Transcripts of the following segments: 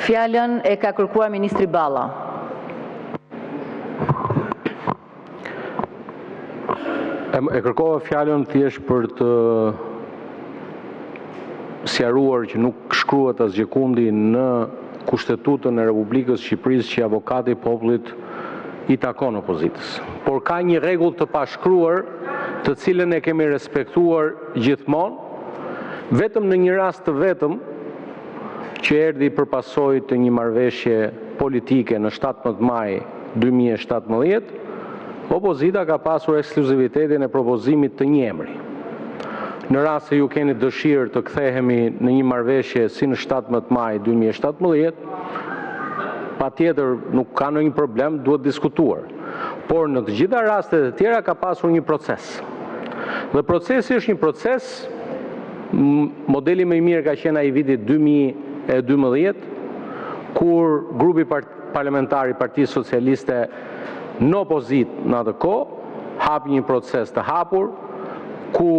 Fjalën e ka kërkuar Ministri Balla. E kërkova fjalën thjesht për të sqaruar që nuk shkruhet asgjë kundi në Kushtetutën e Republikës së Shqipërisë që avokati i popullit i takon opozitës. Por ka një rregull të pashkruar, të cilën e kemi respektuar gjithmonë, vetëm në një rast të vetëm që erdhi për pasojë të një marrëveshje politike në 17 maj 2017, opozita ka pasur ekskluzivitetin e propozimit të një emri. Në rast se ju keni dëshirë të kthehemi në një marrëveshje si në 17 maj 2017, patjetër nuk ka ndonjë problem, duhet diskutuar. Por në të gjitha rastet e tjera ka pasur një proces. Dhe procesi është një proces, modeli më i mirë ka qenë ai viti 2012, kur grupi parlamentar i Partisë Socialiste në opozitë në atë kohë hapi një proces të hapur, ku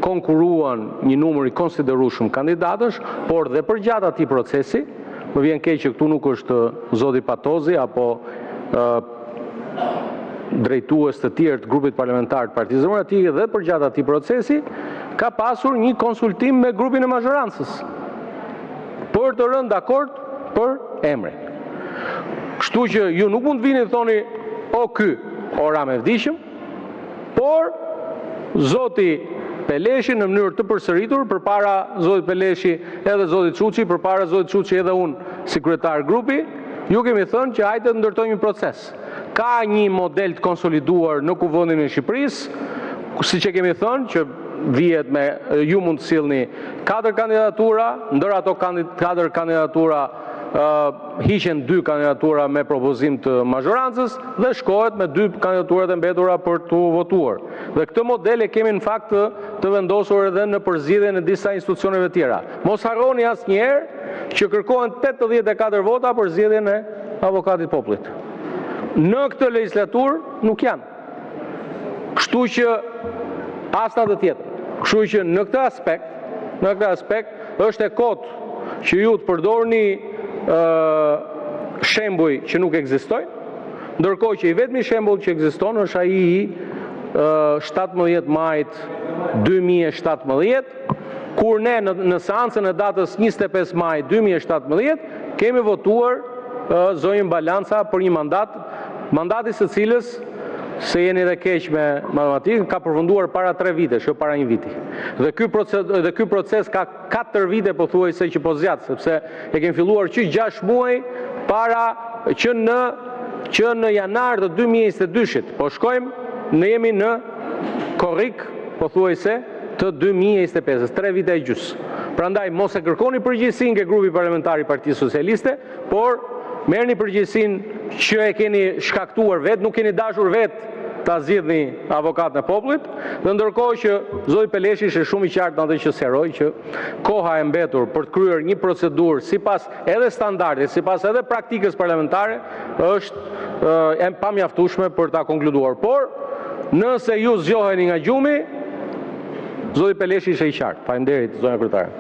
konkuruan një numër i konsiderueshëm kandidatësh, por dhe përgjatë atij procesi, më vjen keq që këtu nuk është zoti Patozi apo drejtues të tjerë të grupit parlamentar të Partisë Demokratike, dhe përgjatë atij procesi ka pasur një konsultim me grupin e mazhorancës për të rënë dakord për emrin. Kështu që ju nuk mund të vini të thoni o ky, o Rame vdishëm, por zoti Peleshi në mënyrë të përsëritur përpara zotit Peleshi edhe zotit Çuçi, përpara zotit Çuçi edhe unë si kryetar grupi, ju kemi thënë që hajde të ndërtojmë një proces. Ka një model të konsoliduar në Kuvendin e Shqipërisë, siç e kemi thënë që vihet me ju mund të sillni 4 kandidatura, ndër ato 4 kandidatura hiqen 2 kandidatura me propozim të mazhorancës dhe shkohet me 2 kandidaturat e mbetura për të votuar. Dhe këtë model e kemi në fakt të vendosur edhe në përzgjedhjen e disa institucioneve tjera. Mos harroni asnjëherë që kërkohen 84 vota për zgjedhjen e avokatit popullit. Në këtë legjislaturë nuk janë. Kështu që as në atë tjetër. Kështu që në këtë aspekt është e kotë që ju të përdorni shembuj që nuk ekzistojnë, ndërkohë që i vetmi shembull që ekziston është ai i 17 majit 2017, kur ne në seancën e datës 25 maj 2017 kemi votuar zonjën Balanca për një mandati së cilës, se jeni dhe keq me matematikën, ka përfunduar para 3 vitesh, jo para 1 viti. Dhe ky proces ka 4 vite pothuajse që po zgjat, sepse e kemi filluar që 6 muaj para që në janar të 2022-shit. Po shkojmë, ne jemi në korrik pothuajse të 2025-s, 3 vite e gjys. Prandaj mos e kërkoni përgjegjësinë ke grupi parlamentar i Partisë Socialiste, por merrni përgjegjësinë që e keni shkaktuar vetë, nuk keni dashur vetë ta zgjidhni avokatën e popullit, dhe ndërkohë që zoti Peleshi ishte shumë i qartë në atë që sqaroi që koha e mbetur për të kryer një procedurë sipas edhe standardit, sipas edhe praktikës parlamentare është e pamjaftueshme për ta konkluduar. Por nëse ju zgjoheni nga gjumi, zoti Peleshi ishte i qartë. Faleminderit, zonja kryetare.